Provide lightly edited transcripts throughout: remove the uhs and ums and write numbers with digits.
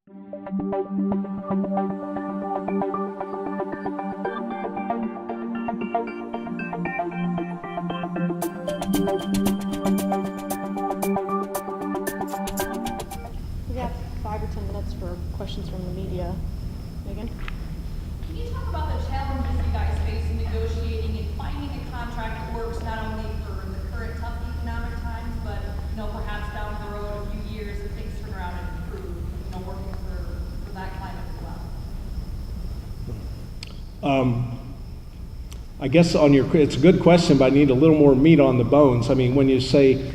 We got 5 or 10 minutes for questions from the media. Megan? Can you talk about the challenges you guys face in negotiating and finding a contract that works not only for the current tough economic times, but perhaps down the road a few years if things turn around and improve, working for that climate as well? I guess it's a good question, but I need a little more meat on the bones. I mean, when you say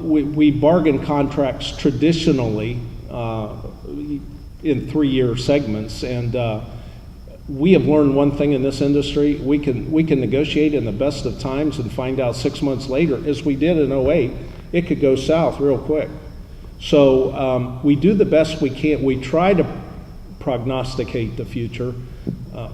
we bargain contracts traditionally in 3-year segments, and we have learned one thing in this industry: we can negotiate in the best of times and find out 6 months later, as we did in 2008, it could go south real quick. So we do the best we can. We try to prognosticate the future.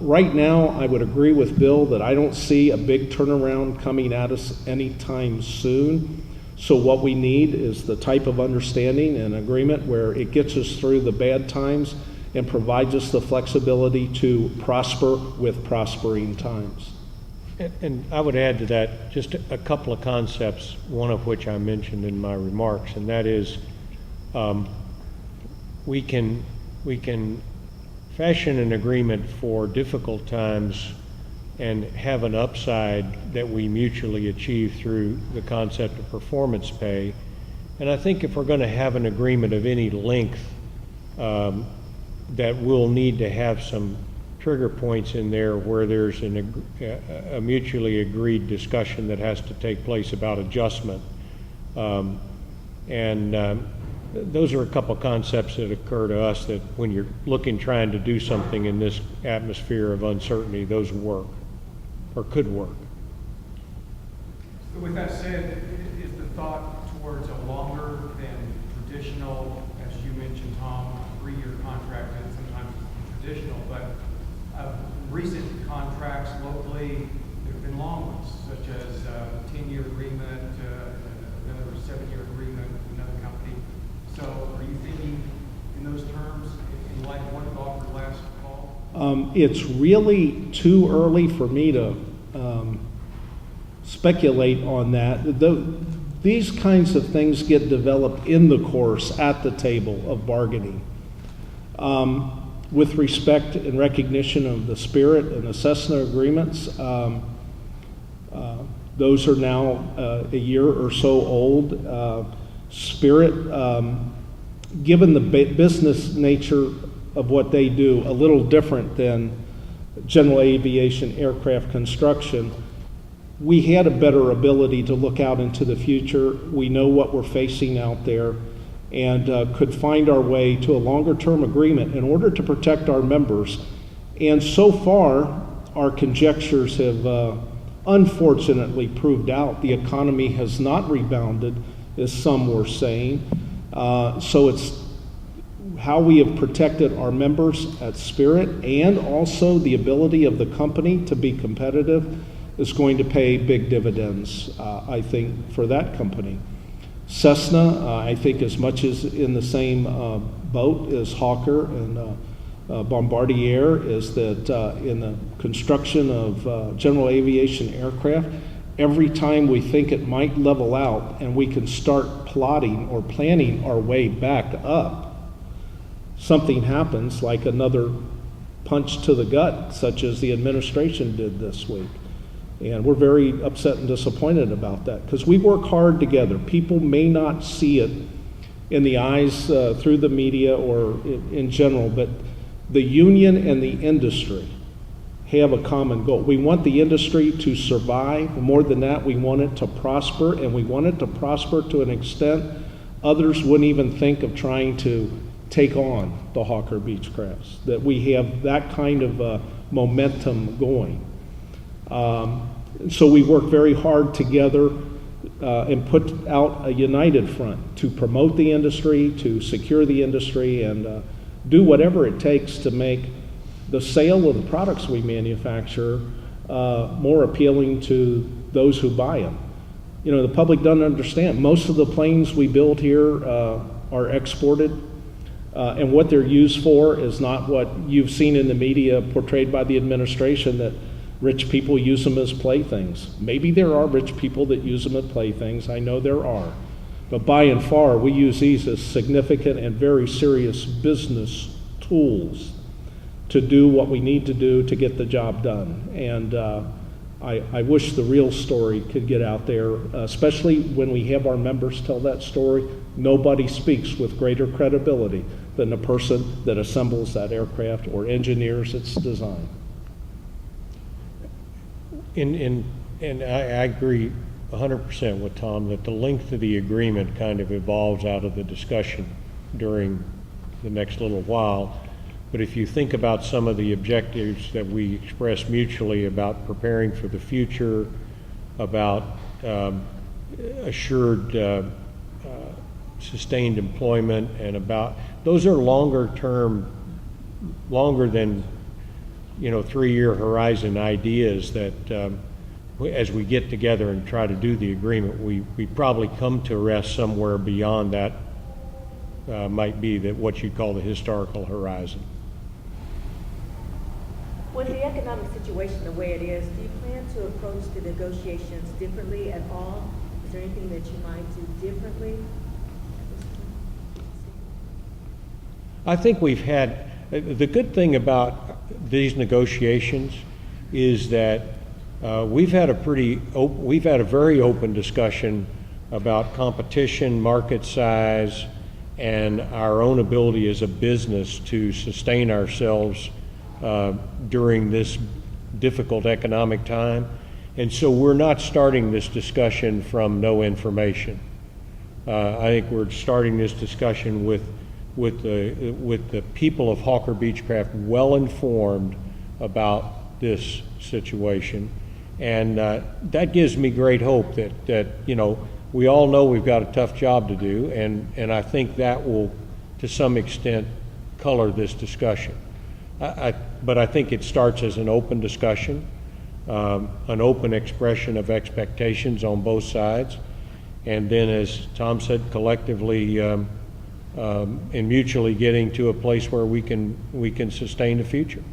Right now, I would agree with Bill that I don't see a big turnaround coming at us anytime soon. So what we need is the type of understanding and agreement where it gets us through the bad times and provides us the flexibility to prosper with prospering times. And I would add to that just a couple of concepts, one of which I mentioned in my remarks, and that is we can fashion an agreement for difficult times and have an upside that we mutually achieve through the concept of performance pay. And I think if we're going to have an agreement of any length, that we'll need to have some trigger points in there where there's a mutually agreed discussion that has to take place about adjustment. Those are a couple concepts that occur to us that when you're trying to do something in this atmosphere of uncertainty, those work or could work. So with that said, is the thought towards a longer than traditional, as you mentioned, Tom, 3-year contract, and sometimes traditional, but recent contracts locally, there have been long ones, such as a 10-year agreement, another 7-year agreement with another company. So are you thinking in those terms in light of what you offered last fall? It's really too early for me to speculate on that. These kinds of things get developed in the course at the table of bargaining. With respect and recognition of the Spirit and the Cessna agreements, those are now a year or so old. Spirit, given the business nature of what they do, a little different than general aviation aircraft construction, we had a better ability to look out into the future. We know what we're facing out there, and could find our way to a longer-term agreement in order to protect our members. And so far, our conjectures have unfortunately proved out. The economy has not rebounded, as some were saying. So it's how we have protected our members at Spirit, and also the ability of the company to be competitive is going to pay big dividends, I think, for that company. Cessna, I think, as much as in the same boat as Hawker and Bombardier, is that in the construction of general aviation aircraft, every time we think it might level out and we can start plotting or planning our way back up, something happens, like another punch to the gut, such as the administration did this week. And we're very upset and disappointed about that, because we work hard together. People may not see it in the eyes through the media or in general, but the union and the industry have a common goal. We want the industry to survive. More than that, we want it to prosper, and we want it to prosper to an extent others wouldn't even think of trying to take on the Hawker Beechcrafts, that we have that kind of momentum going. So we work very hard together and put out a united front to promote the industry, to secure the industry, and do whatever it takes to make the sale of the products we manufacture more appealing to those who buy them. You know, the public doesn't understand. Most of the planes we build here are exported. And what they're used for is not what you've seen in the media portrayed by the administration, that rich people use them as playthings. Maybe there are rich people that use them as playthings. I know there are. But by and far, we use these as significant and very serious business tools to do what we need to do to get the job done. And I wish the real story could get out there, especially when we have our members tell that story. Nobody speaks with greater credibility than the person that assembles that aircraft or engineers its design. And I agree 100% with Tom that the length of the agreement kind of evolves out of the discussion during the next little while. But if you think about some of the objectives that we express mutually about preparing for the future, about assured sustained employment, and about those are longer term, longer than 3-year horizon ideas that as we get together and try to do the agreement, we probably come to rest somewhere beyond that. Might be that what you call the historical horizon. With the economic situation the way it is, do you plan to approach the negotiations differently at all? Is there anything that you might do differently? I think we've had, the good thing about these negotiations is that we've had a very open discussion about competition, market size, and our own ability as a business to sustain ourselves during this difficult economic time. And so we're not starting this discussion from no information. I think we're starting this discussion with the people of Hawker Beechcraft well informed about this situation. And that gives me great hope that we all know we've got a tough job to do, and I think that will, to some extent, color this discussion. But I think it starts as an open discussion, an open expression of expectations on both sides, and then, as Tom said, collectively and mutually getting to a place where we can sustain the future.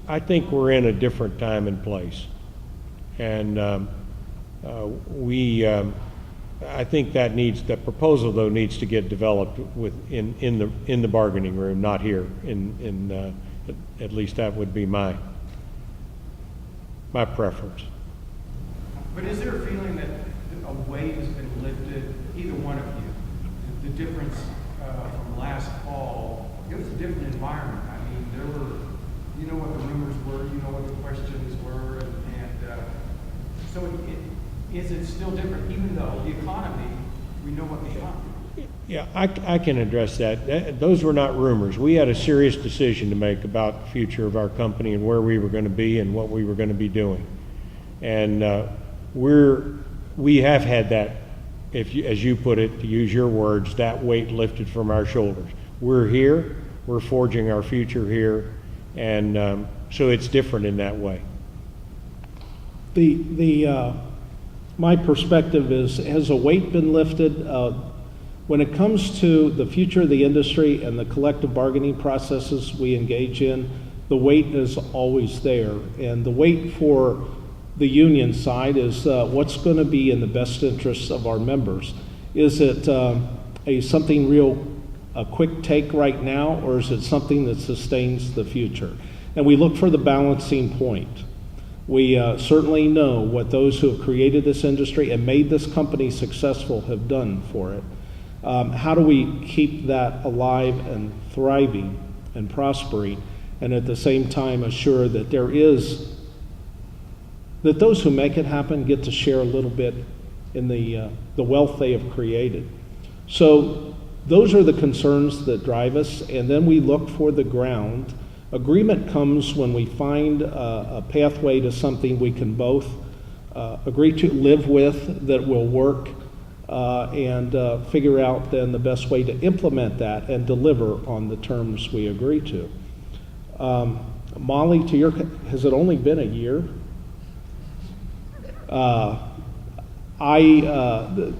I think we're in a different time and place, and I think that proposal though needs to get developed in the bargaining room, not here. At least that would be my preference. But is there a feeling that a weight has been lifted, either one of you? The difference from last fall, it was a different environment. I mean, there were, what the rumors were, what the questions were, and so is it still different, even though the economy, we know what the economy. Yeah, I can address that. Those were not rumors. We had a serious decision to make about the future of our company and where we were going to be and what we were going to be doing. And we have had that, as you put it, to use your words, that weight lifted from our shoulders. We're here. We're forging our future here. And so it's different in that way. My perspective is, has a weight been lifted? When it comes to the future of the industry and the collective bargaining processes we engage in, the weight is always there. And the weight for the union side is what's going to be in the best interests of our members. Is it something real, a quick take right now, or is it something that sustains the future? And we look for the balancing point. We certainly know what those who have created this industry and made this company successful have done for it. How do we keep that alive and thriving and prospering, and at the same time assure that that those who make it happen get to share a little bit in the wealth they have created? So those are the concerns that drive us, and then we look for the ground. Agreement comes when we find a pathway to something we can both agree to live with, that will work and figure out then the best way to implement that and deliver on the terms we agree to. Molly, has it only been a year? The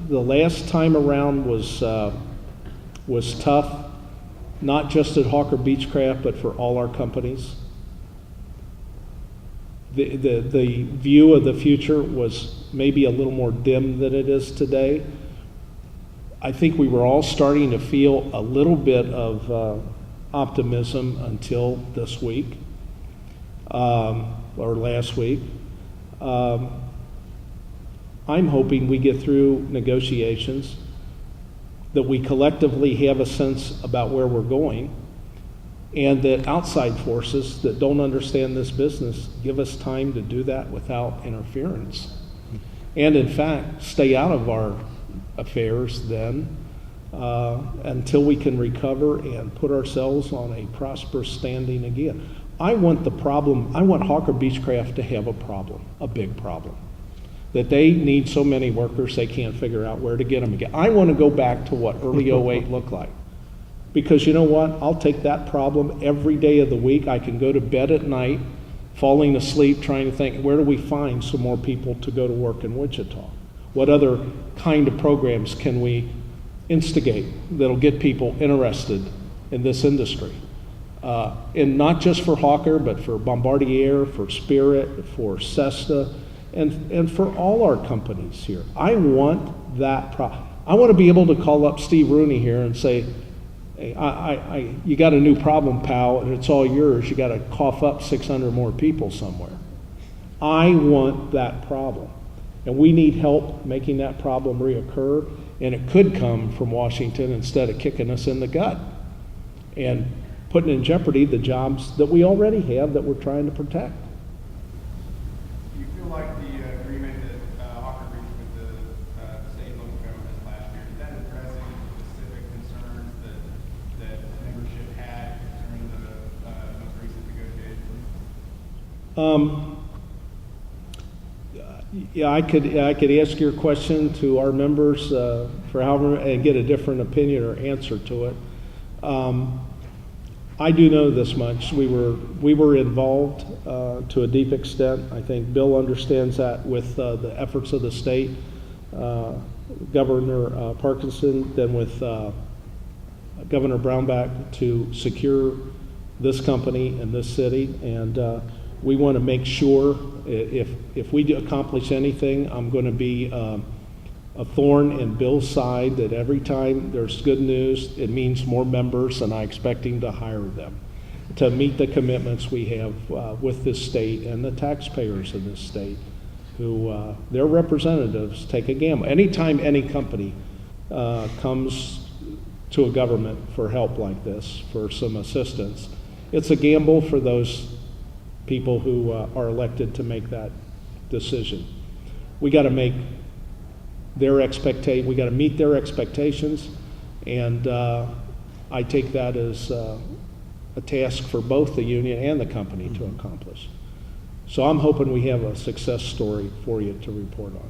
last time around was tough, not just at Hawker Beechcraft, but for all our companies. The view of the future was maybe a little more dim than it is today. I think we were all starting to feel a little bit of optimism until this week, or last week. I'm hoping we get through negotiations, that we collectively have a sense about where we're going, and that outside forces that don't understand this business give us time to do that without interference. And in fact, stay out of our affairs then until we can recover and put ourselves on a prosperous standing again. I want Hawker Beechcraft to have a problem, a big problem, that they need so many workers they can't figure out where to get them again. I want to go back to what early '08 looked like. Because you know what? I'll take that problem every day of the week. I can go to bed at night, falling asleep, trying to think, where do we find some more people to go to work in Wichita? What other kind of programs can we instigate that'll get people interested in this industry? And not just for Hawker, but for Bombardier, for Spirit, for Cesta, and for all our companies here. I want that I want to be able to call up Steve Rooney here and say, hey, you got a new problem, pal, and it's all yours. You got to cough up 600 more people somewhere. I want that problem. And we need help making that problem reoccur, and it could come from Washington instead of kicking us in the gut and putting in jeopardy the jobs that we already have that we're trying to protect. Do you feel like the agreement that Hawker reached with the state and local governments last year, is that addressing specific concerns that membership had during the most recent negotiations? Yeah, I could ask your question to our members for however and get a different opinion or answer to it. I do know this much. We were involved to a deep extent. I think Bill understands that with the efforts of the state, Governor Parkinson, then with Governor Brownback to secure this company and this city. And we want to make sure if we do accomplish anything, I'm going to be a thorn in Bill's side, that every time there's good news, it means more members, and I expect him to hire them to meet the commitments we have with this state and the taxpayers of this state, who their representatives take a gamble. Anytime any company comes to a government for help like this, for some assistance, it's a gamble for those people who are elected to make that decision. We got to make we got to meet their expectations, and I take that as a task for both the union and the company to accomplish. So I'm hoping we have a success story for you to report on.